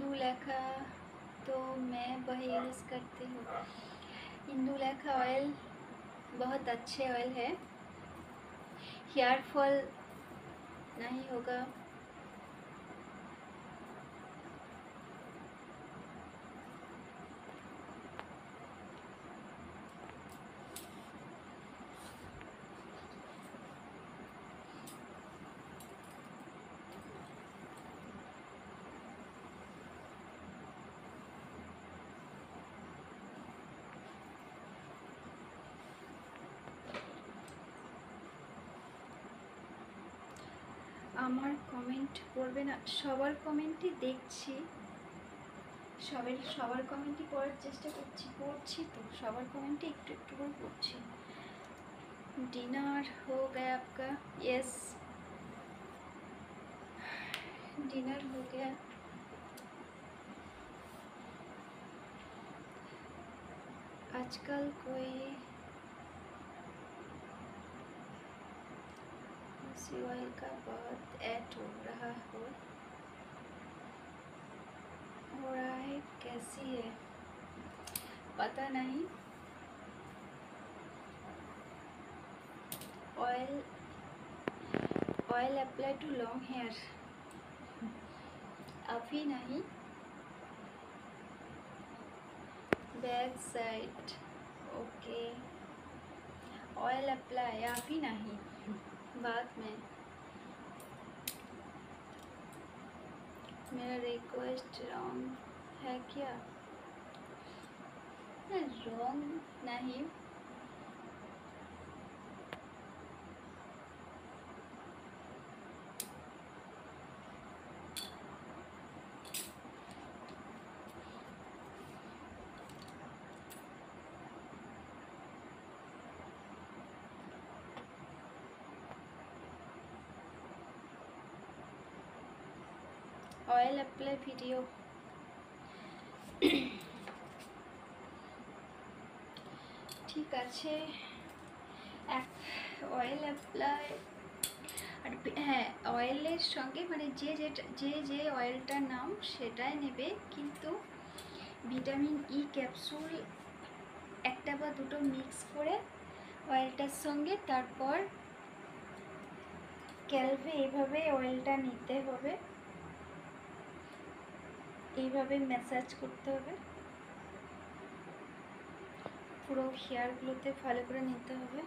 इंदुलेखा, तो मैं वही यूज़ करती हूँ। इंदुलेखा ऑयल बहुत अच्छे ऑयल है, हेयर फॉल नहीं होगा। আমার কমেন্ট পড়বে না, সবার কমেন্টই দেখছি, সবার কমেন্টই পড়ার চেষ্টা করছি, পড়ছি তো সবার কমেন্টই একটু একটু করে পড়ছি। डिनर हो गया आपका? यस, डिनर हो गया। आजकल कोई उसी ऑयल का बहुत ऐड हो रहा है, कैसी है पता नहीं। Oil apply to long hair, अभी नहीं, back side okay. Oil apply अभी नहीं, बाद में। मेरा रिक्वेस्ट रॉन्ग है क्या? रॉन्ग नहीं, ऑयल अप्लाई वीडियो ঠিক আছে। অয়েল অ্যাপ্লাই, আর হ্যাঁ অয়েলের সঙ্গে মানে যে অয়েলটার নাম সেটাই নেবে, কিন্তু ভিটামিন ই ক্যাপসুল একটা বা দুটো মিক্স করে অয়েলটার সঙ্গে, তারপর ক্যালভে এইভাবে অয়েলটা নিতে হবে, এইভাবে ম্যাসাজ করতে হবে, পুরো হেয়ারগুলোতে ভালো করে নিতে হবে।